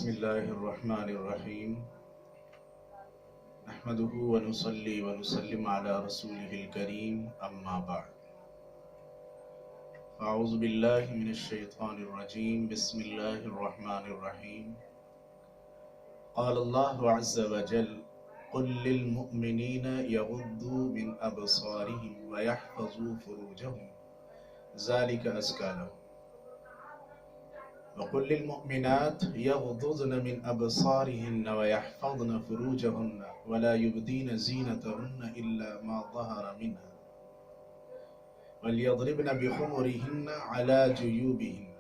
بسم الله الرحمن الرحيم نحمده ونصلي ونسلم على رسوله الكريم أما بعد أعوذ بالله من الشيطان الرجيم بسم الله الرحمن الرحيم قال الله عز وجل قل للمؤمنين يغضوا من أبصارهم ويحفظوا فروجهم ذلك أزكى لهم وقل للمؤمنات يغضضن من أبصارهن ويحفظن فروجهن ولا يبدين زينتهن إلا ما ظهر منها وليضربن بخمرهن على جيوبهن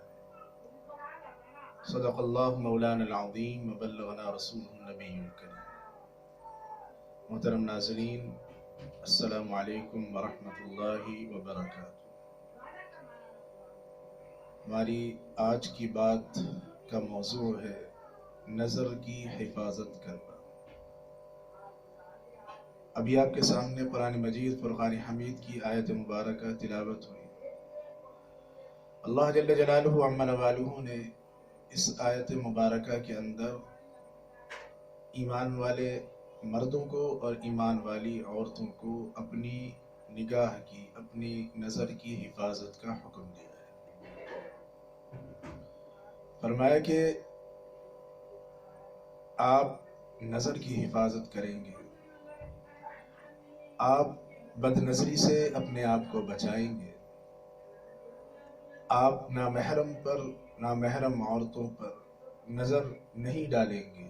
صدق الله مولانا العظيم وبلغنا رسوله النبي الكريم. محترم ناظرین، السلام علیکم ورحمۃ اللہ وبرکاتہ. ہماری آج کی بات کا موضوع ہے نظر کی حفاظت کرنا. ابھی آپ کے سامنے قرآن مجید فرقان حمید کی آیت مبارکہ تلاوت ہوئی. اللہ جل جلالہ عما نوالہ نے اس آیت مبارکہ کے اندر ایمان والے مردوں کو اور ایمان والی عورتوں کو اپنی نگاہ کی، اپنی نظر کی حفاظت کا حکم دیا ہے. فرمایا کہ آپ نظر کی حفاظت کریں گے، آپ بد نظری سے اپنے آپ کو بچائیں گے، آپ نامحرم عورتوں پر نظر نہیں ڈالیں گے.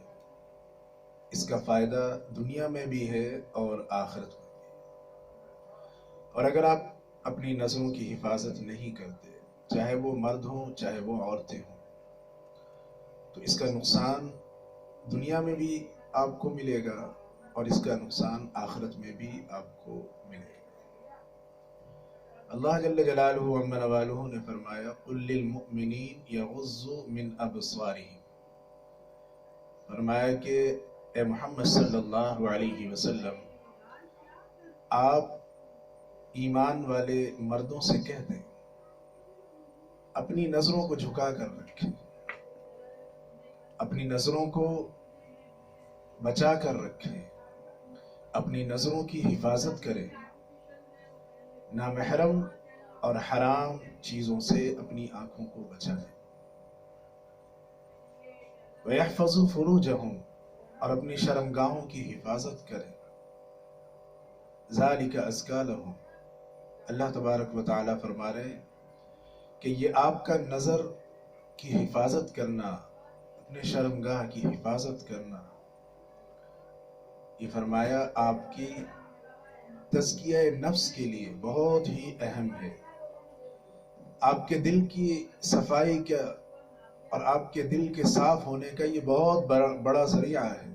اس کا فائدہ دنیا میں بھی ہے اور آخرت میں بھی. اور اگر آپ اپنی نظروں کی حفاظت نہیں کرتے، چاہے وہ مرد ہوں چاہے وہ عورتیں ہوں، تو اس کا نقصان دنیا میں بھی آپ کو ملے گا اور اس کا نقصان آخرت میں بھی آپ کو ملے گا. اللہ جل جلالہ عما نوالہ نے فرمایا قل للمؤمنین یغضوا من ابصارہم. فرمایا کہ اے محمد صلی اللہ علیہ وسلم، آپ ایمان والے مردوں سے کہہ دیں اپنی نظروں کو جھکا کر رکھیں، اپنی نظروں کو بچا کر رکھیں، اپنی نظروں کی حفاظت کریں، نامحرم اور حرام چیزوں سے اپنی آنکھوں کو بچائیں. وَيَحْفَظُوا فُرُوجَهُمْ، اور اپنی شرمگاہوں کی حفاظت کریں. ذَلِكَ أَزْكَىٰ لَهُمْ. اللہ تبارک و تعالیٰ فرما رہے ہیں کہ یہ آپ کا نظر کی حفاظت کرنا، اپنے شرمگاہ کی حفاظت کرنا، یہ فرمایا آپ کی تزکیہ نفس کے لیے بہت ہی اہم ہے. آپ کے دل کی صفائی کا اور آپ کے دل کے صاف ہونے کا یہ بہت بڑا ذریعہ ہے.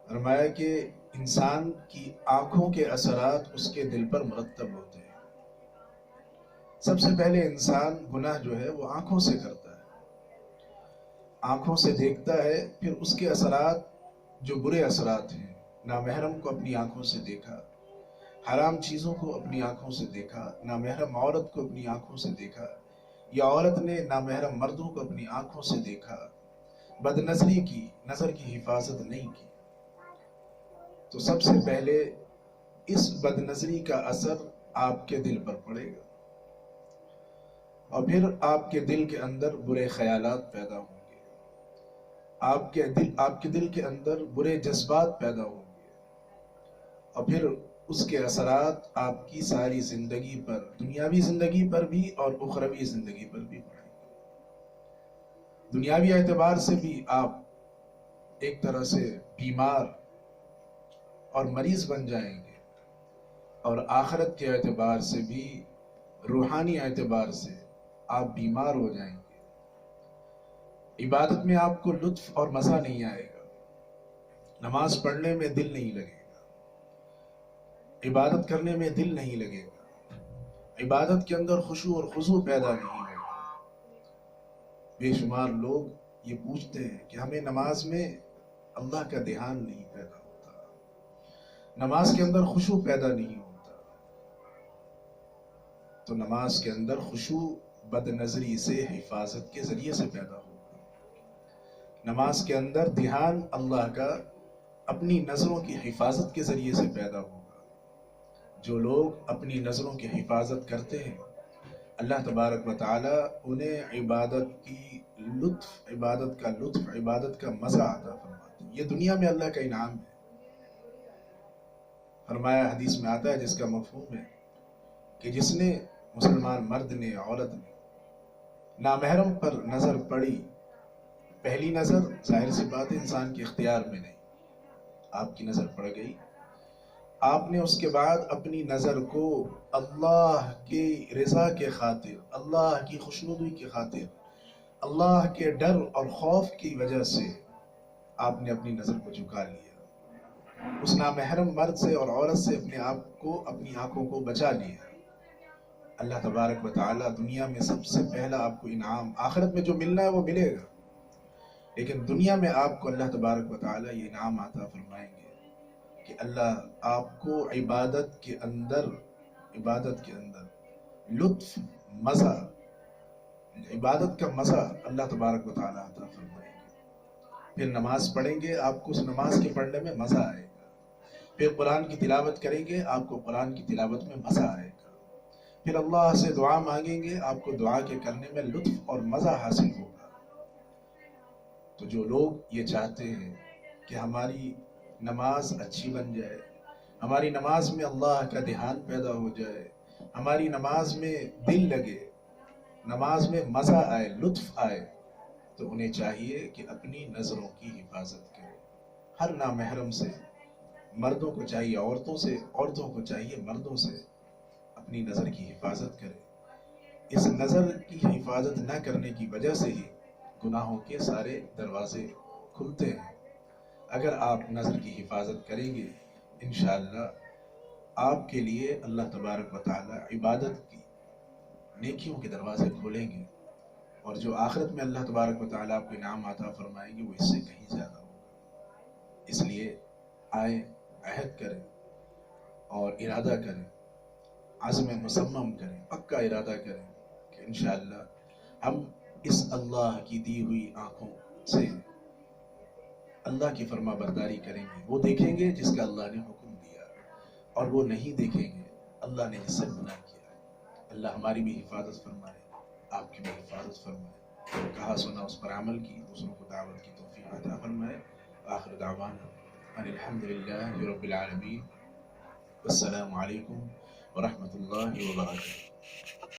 فرمایا کہ انسان کی آنکھوں کے اثرات اس کے دل پر مرتب ہوتے ہیں. سب سے پہلے انسان گناہ جو ہے وہ آنکھوں سے کرتا ہے، آنکھوں سے دیکھتا ہے، پھر اس کے اثرات جو برے اثرات ہیں، نامحرم کو اپنی آنکھوں سے دیکھا، حرام چیزوں کو اپنی آنکھوں سے دیکھا، نامحرم عورت کو اپنی آنکھوں سے دیکھا، یا عورت نے نامحرم مردوں کو اپنی آنکھوں سے دیکھا، بد نظری کی، نظر کی حفاظت نہیں کی، تو سب سے پہلے اس بد نظری کا اثر آپ کے دل پر پڑے گا، اور پھر آپ کے دل کے اندر برے خیالات پیدا ہوں گے، آپ کے دل کے اندر برے جذبات پیدا ہوں گے، اور پھر اس کے اثرات آپ کی ساری زندگی پر، دنیاوی زندگی پر بھی اور اخروی زندگی پر بھی پڑیں گے. دنیاوی اعتبار سے بھی آپ ایک طرح سے بیمار اور مریض بن جائیں گے، اور آخرت کے اعتبار سے بھی، روحانی اعتبار سے آپ بیمار ہو جائیں گے. عبادت میں آپ کو لطف اور مزہ نہیں آئے گا، نماز پڑھنے میں دل نہیں لگے گا، عبادت کرنے میں دل نہیں لگے گا، عبادت کے اندر خشوع اور خضوع پیدا نہیں ہوگا. بے شمار لوگ یہ پوچھتے ہیں کہ ہمیں نماز میں اللہ کا دھیان نہیں پیدا ہوتا، نماز کے اندر خشوع پیدا نہیں ہوتا. تو نماز کے اندر خشوع بد نظری سے حفاظت کے ذریعے سے پیدا ہوگا. نماز کے اندر دھیان اللہ کا اپنی نظروں کی حفاظت کے ذریعے سے پیدا ہوگا. جو لوگ اپنی نظروں کی حفاظت کرتے ہیں اللہ تبارک و تعالی انہیں عبادت کا لطف عبادت کا مزہ عطا فرماتے ہیں. یہ دنیا میں اللہ کا انعام ہے. فرمایا حدیث میں آتا ہے جس کا مفہوم ہے کہ جس نے مسلمان مرد نے عورت نے نامحرم پر نظر پڑی، پہلی نظر ظاہر سی بات ہے انسان کے اختیار میں نہیں، آپ کی نظر پڑ گئی، آپ نے اس کے بعد اپنی نظر کو اللہ کی رضا کے خاطر، اللہ کی خوشنودی کی خاطر، اللہ کے ڈر اور خوف کی وجہ سے آپ نے اپنی نظر کو جھکا لیا. اس نامحرم مرد سے اور عورت سے اپنے آپ کو، اپنی آنکھوں کو بچا لیا. اللہ تبارک و تعالی دنیا میں سب سے پہلا آپ کو انعام، آخرت میں جو ملنا ہے وہ ملے گا، لیکن دنیا میں آپ کو اللہ تبارک و تعالی یہ انعام عطا فرمائیں گے کہ اللہ آپ کو عبادت کے اندر لطف، مزہ، عبادت کا مزہ اللہ تبارک و تعالی عطا فرمائیں گے. پھر نماز پڑھیں گے، آپ کو اس نماز کے پڑھنے میں مزہ آئے گا. پھر قرآن کی تلاوت کریں گے، آپ کو قرآن کی تلاوت میں مزہ آئے گا. پھر اللہ سے دعا مانگیں گے، آپ کو دعا کے کرنے میں لطف اور مزہ حاصل ہوگا. تو جو لوگ یہ چاہتے ہیں کہ ہماری نماز اچھی بن جائے، ہماری نماز میں اللہ کا دھیان پیدا ہو جائے، ہماری نماز میں دل لگے، نماز میں مزہ آئے، لطف آئے، تو انہیں چاہیے کہ اپنی نظروں کی حفاظت کرے. ہر نامحرم سے، مردوں کو چاہیے عورتوں سے، عورتوں کو چاہیے مردوں سے اپنی نظر کی حفاظت کرے. اس نظر کی حفاظت نہ کرنے کی وجہ سے ہی گناہوں کے سارے دروازے کھلتے ہیں. اگر آپ نظر کی حفاظت کریں گے انشاءاللہ آپ کے لیے اللہ تبارک و تعالی عبادت کی نیکیوں کے دروازے کھولیں گے، اور جو آخرت میں اللہ تبارک و تعالی آپ کو انعام عطا فرمائیں گے وہ اس سے کہیں زیادہ ہوگا. اس لیے آئے، عہد کریں اور ارادہ کریں، عزم مصمم کریں، پکا ارادہ کریں کہ انشاءاللہ ہم اس اللہ کی دی ہوئی آنکھوں سے اللہ کی فرما برداری کریں گے. وہ دیکھیں گے جس کا اللہ نے حکم دیا، اور وہ نہیں دیکھیں گے اللہ نے جس سے منع کیا. اللہ ہماری بھی حفاظت فرمائے، آپ کی بھی حفاظت فرمائے. کہا سنا اس پر عمل کی، دوسروں کو دعوت کی توفیق عطا فرمائے. آخر دعوانا ان الحمدللہ رب العالمین. السلام علیکم ورحمۃ اللہ وبرکاتہ.